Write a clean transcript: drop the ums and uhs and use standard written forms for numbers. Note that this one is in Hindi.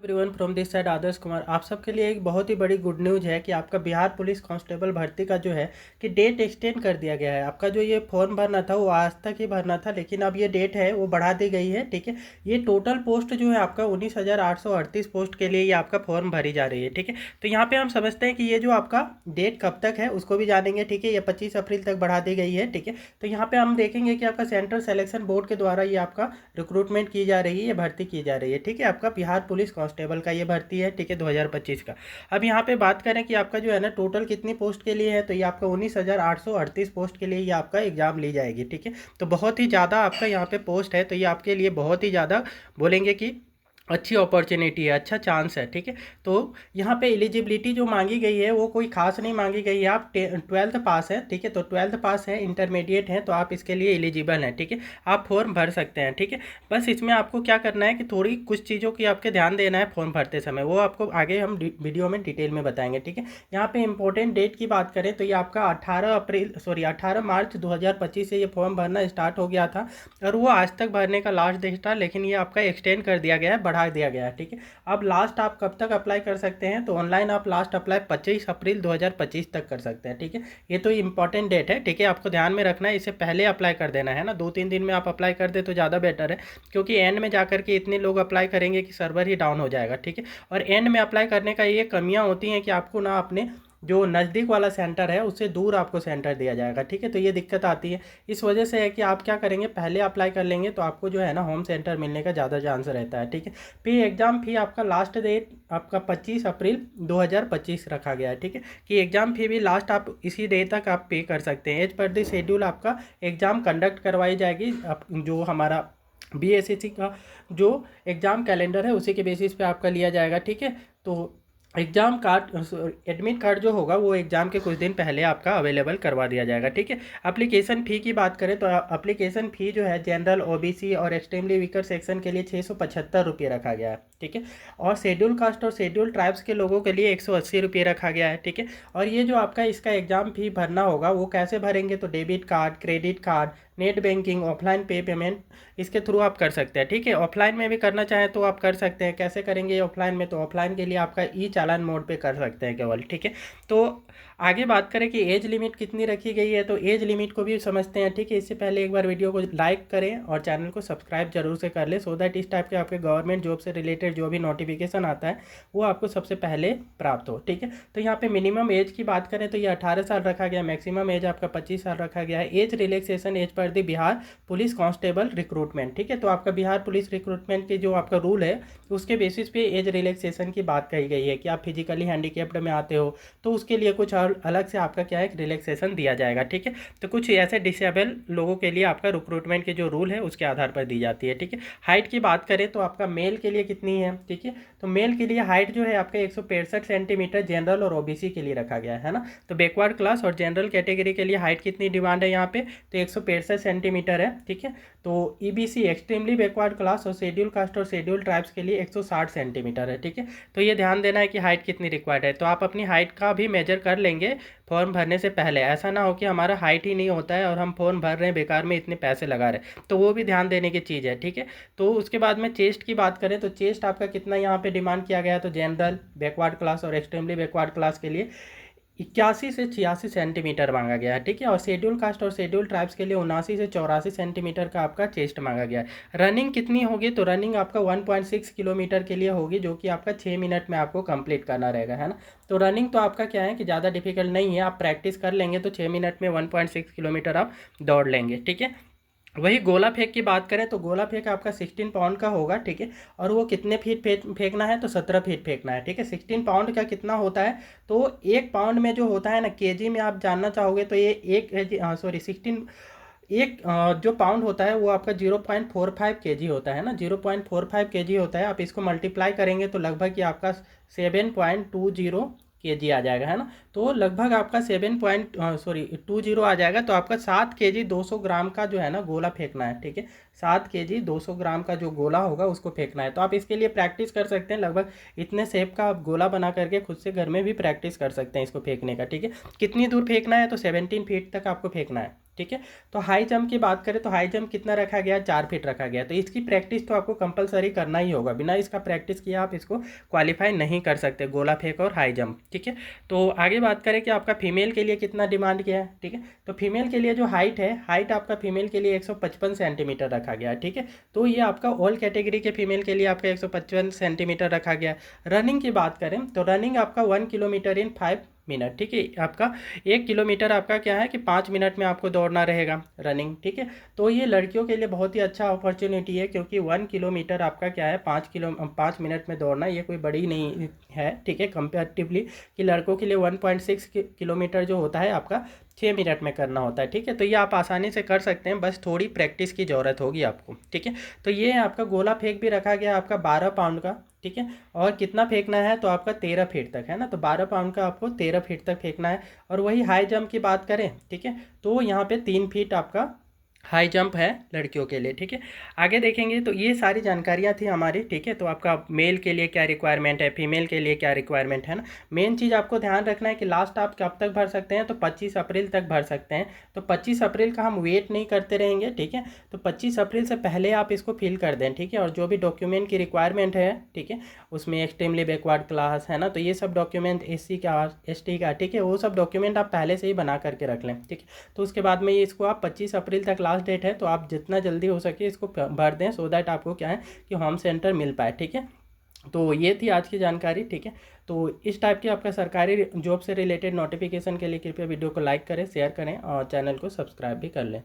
Everyone from this side Adarsh Kumar. आप सबके लिए एक बहुत ही बड़ी गुड न्यूज़ है कि आपका बिहार पुलिस कांस्टेबल भर्ती का जो है कि डेट एक्सटेंड कर दिया गया है। आपका जो ये फॉर्म भरना था वो आज तक ही भरना था, लेकिन अब ये डेट है वो बढ़ा दी गई है। ठीक है, ये टोटल पोस्ट जो है आपका 19,838 पोस्ट के लिए ये आपका फॉर्म भरी जा रही है। ठीक है, तो यहाँ पे हम समझते हैं कि ये जो आपका डेट कब तक है उसको भी जानेंगे। ठीक है, ये 25 अप्रैल तक बढ़ा दी गई है। ठीक है, तो यहाँ पे हम देखेंगे कि आपका सेंट्रल सिलेक्शन बोर्ड के द्वारा ये आपका रिक्रूटमेंट की जा रही है, ये भर्ती की जा रही है। ठीक है, आपका बिहार पुलिस कांस्टेबल का ये भर्ती है। ठीक है, 2025 का। अब यहाँ पे बात करें कि आपका जो है ना टोटल कितनी पोस्ट के लिए है, तो ये आपका 19,838 पोस्ट के लिए ये आपका एग्जाम ली जाएगी। ठीक है, तो बहुत ही ज़्यादा आपका यहाँ पे पोस्ट है, तो ये आपके लिए बहुत ही ज़्यादा बोलेंगे कि अच्छी अपॉर्चुनिटी है, अच्छा चांस है। ठीक है, तो यहाँ पे एलिजिबिलिटी जो मांगी गई है वो कोई खास नहीं मांगी गई है। आप 12th पास है। ठीक है, तो 12th पास है, इंटरमीडिएट है, तो आप इसके लिए एलिजिबल हैं। ठीक है, आप फॉर्म भर सकते हैं। ठीक है, बस इसमें आपको क्या करना है कि थोड़ी कुछ चीज़ों की आपके ध्यान देना है फॉर्म भरते समय, वो आपको आगे हम वीडियो में डिटेल में बताएंगे। ठीक है, यहाँ पे इंपॉर्टेंट डेट की बात करें तो ये आपका 18 मार्च 2025 से ये फॉर्म भरना स्टार्ट हो गया था और वो आज तक भरने का लास्ट डेट था, लेकिन ये आपका एक्सटेंड कर दिया गया है, बढ़ा दिया गया है। ठीक है, अब लास्ट आप कब तक अप्लाई कर सकते हैं, तो ऑनलाइन आप लास्ट अप्लाई 25 अप्रैल 2025 तक कर सकते हैं। ठीक है, ये तो इंपॉर्टेंट डेट है। ठीक है, आपको ध्यान में रखना है, इससे पहले अप्लाई कर देना है ना, 2-3 दिन में आप अप्लाई कर दे तो ज़्यादा बेटर है, क्योंकि एंड में जाकर के इतने लोग अप्लाई करेंगे कि सर्वर ही डाउन हो जाएगा। ठीक है, और एंड में अप्लाई करने का ये कमियाँ होती हैं कि आपको ना अपने जो नज़दीक वाला सेंटर है उससे दूर आपको सेंटर दिया जाएगा। ठीक है, तो ये दिक्कत आती है। इस वजह से है कि आप क्या करेंगे, पहले अप्लाई कर लेंगे तो आपको जो है ना होम सेंटर मिलने का ज़्यादा चांस रहता है। ठीक है, फिर एग्ज़ाम फी आपका लास्ट डेट आपका 25 अप्रैल 2025 रखा गया है। ठीक है, कि एग्ज़ाम फी भी लास्ट आप इसी डे तक आप पे कर सकते हैं। एज पर द शेड्यूल आपका एग्ज़ाम कंडक्ट करवाई जाएगी। जो हमारा BSSC का जो एग्ज़ाम कैलेंडर है उसी के बेसिस पे आपका लिया जाएगा। ठीक है, तो एग्ज़ाम कार्ड एडमिट कार्ड जो होगा वो एग्ज़ाम के कुछ दिन पहले आपका अवेलेबल करवा दिया जाएगा। ठीक है, एप्लीकेशन फ़ी की बात करें तो एप्लीकेशन फ़ी जो है जनरल, OBC और एक्सट्रीमली वीकर सेक्शन के लिए 675 रुपये रखा गया है। ठीक है, और शेड्यूल कास्ट और शेड्यूल ट्राइब्स के लोगों के लिए 180 रुपये रखा गया है। ठीक है, और ये जो आपका इसका एग्ज़ाम फ़ी भरना होगा वो कैसे भरेंगे, तो debit card, credit card, net banking, offline पे पेमेंट इसके थ्रू आप कर सकते हैं। ठीक है, ऑफलाइन में भी करना चाहें तो आप कर सकते हैं। कैसे करेंगे ऑफलाइन में, तो ऑफलाइन के लिए आपका ई चालान मोड पे कर सकते हैं केवल। ठीक है, तो आगे बात करें कि एज लिमिट कितनी रखी गई है, तो एज लिमिट को भी समझते हैं। ठीक है, इससे पहले एक बार वीडियो को लाइक करें और चैनल को सब्सक्राइब जरूर से कर लें, सो दैट इस टाइप के आपके गवर्नमेंट जॉब से रिलेटेड जो भी नोटिफिकेशन आता है वो आपको सबसे पहले प्राप्त हो। ठीक है, तो यहाँ पे मिनिमम एज की बात करें तो ये 18 साल रखा गया, मैक्सिमम एज आपका 25 साल रखा गया है। Age relaxation as per the Bihar police constable recruitment. ठीक है, तो आपका बिहार पुलिस रिक्रूटमेंट की जो आपका रूल है उसके बेसिस पे एज रिलैक्सेशन की बात कही गई है कि आप फिजिकली हैंडीकेप्ड में आते हो तो उसके लिए कुछ और अलग से आपका क्या है रिलैक्सेशन दिया जाएगा। ठीक है, तो कुछ ऐसे डिसेबल लोगों के लिए आपका रिक्रूटमेंट के जो रूल है उसके आधार पर दी जाती है। ठीक है, हाइट की बात करें तो आपका मेल के लिए कितनी है। ठीक है, तो मेल के लिए हाइट जो है आपका 165 सेंटीमीटर जनरल और OBC के लिए रखा गया है ना। तो बैकवर्ड क्लास और जनरल कैटेगरी के लिए हाइट कितनी डिमांड है यहाँ पे, तो 165 सेंटीमीटर है। ठीक है, तो EBC एक्सट्रीमली बैकवर्ड क्लास और शेड्यूल कास्ट और शेड्यूल ट्राइब्स के लिए 160 सेंटीमीटर है। ठीक है, तो ये ध्यान देना है कि हाइट कितनी रिक्वायर्ड है, तो आप अपनी हाइट का भी मेजर कर लेंगे फॉर्म भरने से पहले। ऐसा ना हो कि हमारा हाइट ही नहीं होता है और हम फॉर्म भर रहे हैं बेकार में इतने पैसे लगा रहे हैं, तो वो भी ध्यान देने की चीज़ है। ठीक है, तो उसके बाद में चेस्ट की बात करें तो चेस्ट आपका कितना यहाँ पे डिमांड किया गया है, तो जनरल, बैकवर्ड क्लास और एक्सट्रीमली बैकवर्ड क्लास के लिए 81 से 86 सेंटीमीटर मांगा गया है। ठीक है, और शेड्यूल कास्ट और शेड्यूल ट्राइब्स के लिए 79 से 84 सेंटीमीटर का आपका चेस्ट मांगा गया है। रनिंग कितनी होगी, तो रनिंग आपका 1.6 किलोमीटर के लिए होगी, जो कि आपका 6 मिनट में आपको कंप्लीट करना रहेगा, है ना। तो रनिंग तो आपका क्या है कि ज़्यादा डिफिकल्ट नहीं है, आप प्रैक्टिस कर लेंगे तो 6 मिनट में 1.6 किलोमीटर आप दौड़ लेंगे। ठीक है, वही गोला फेंक की बात करें तो गोला फेंक आपका 16 पाउंड का होगा। ठीक है, और वो कितने फीट फेंकना है, तो 17 फीट फेंकना है। ठीक है, 16 पाउंड का कितना होता है, तो 1 पाउंड में जो होता है ना केजी में आप जानना चाहोगे तो ये एक सॉरी 16 एक जो पाउंड होता है वो आपका 0.45 केजी होता है ना, 0.45 केजी होता है। आप इसको मल्टीप्लाई करेंगे तो लगभग ये आपका 7.20 केजी आ जाएगा, है ना। तो लगभग आपका 7.20 आ जाएगा, तो आपका 7 केजी 200 ग्राम का जो है ना गोला फेंकना है। ठीक है, 7 केजी 200 ग्राम का जो गोला होगा उसको फेंकना है। तो आप इसके लिए प्रैक्टिस कर सकते हैं, लगभग इतने शेप का आप गोला बना करके खुद से घर में भी प्रैक्टिस कर सकते हैं इसको फेंकने का। ठीक है, कितनी दूर फेंकना है, तो 17 फीट तक आपको फेंकना है। ठीक है। तो हाई जंप की बात करें तो हाई जंप कितना रखा गया, 4 फीट रखा गया। तो इसकी प्रैक्टिस तो आपको कंपलसरी करना ही होगा, बिना इसका प्रैक्टिस किया आप इसको क्वालिफाई नहीं कर सकते, गोला फेंक और हाई जंप, ठीक है। तो आगे बात करें कि आपका फीमेल के लिए कितना डिमांड किया है, ठीक है। तो फीमेल के लिए जो हाइट है, हाइट आपका फीमेल के लिए 155 सेंटीमीटर रखा गया है, ठीक है। तो ये आपका ऑल कैटेगरी के फीमेल के लिए आपका 155 सेंटीमीटर रखा गया है। रनिंग की बात करें तो रनिंग आपका 1 किलोमीटर इन 5 मिनट, ठीक है। आपका 1 किलोमीटर आपका क्या है कि 5 मिनट में आपको दौड़ना रहेगा रनिंग, ठीक है। तो ये लड़कियों के लिए बहुत ही अच्छा अपॉर्चुनिटी है, क्योंकि 1 किलोमीटर आपका क्या है 5 मिनट में दौड़ना, ये कोई बड़ी नहीं है, ठीक है, कंपेरेटिवली। कि लड़कों के लिए 1.6 किलोमीटर जो होता है आपका 6 मिनट में करना होता है, ठीक है। तो ये आप आसानी से कर सकते हैं, बस थोड़ी प्रैक्टिस की ज़रूरत होगी आपको, ठीक है। तो ये आपका गोला फेंक भी रखा गया आपका 12 पाउंड का, ठीक है। और कितना फेंकना है तो आपका 13 फीट तक है ना, तो 12 पाउंड का आपको 13 फीट तक फेंकना है। और वही हाई जंप की बात करें, ठीक है, तो यहाँ पे 3 फीट आपका हाई जंप है लड़कियों के लिए, ठीक है। आगे देखेंगे तो ये सारी जानकारियाँ थी हमारी, ठीक है। तो आपका मेल के लिए क्या रिक्वायरमेंट है, फीमेल के लिए क्या रिक्वायरमेंट है ना। मेन चीज़ आपको ध्यान रखना है कि लास्ट आप कब तक भर सकते हैं, तो 25 अप्रैल तक भर सकते हैं। तो 25 अप्रैल का हम वेट नहीं करते रहेंगे, ठीक है। तो 25 अप्रैल से पहले आप इसको फिल कर दें, ठीक है। और जो भी डॉक्यूमेंट की रिक्वायरमेंट है, ठीक है, उसमें एक्सट्रीमली बैकवर्ड क्लास है ना, तो ये सब डॉक्यूमेंट SC का ST का, ठीक है, वो सब डॉक्यूमेंट आप पहले से ही बना करके रख लें, ठीक है। तो उसके बाद में ये इसको आप 25 अप्रैल तक लास्ट डेट है, तो आप जितना जल्दी हो सके इसको भर दें, सो दैट आपको क्या है कि होम सेंटर मिल पाए, ठीक है। तो ये थी आज की जानकारी, ठीक है। तो इस टाइप की आपका सरकारी जॉब से रिलेटेड नोटिफिकेशन के लिए कृपया वीडियो को लाइक करें, शेयर करें और चैनल को सब्सक्राइब भी कर लें।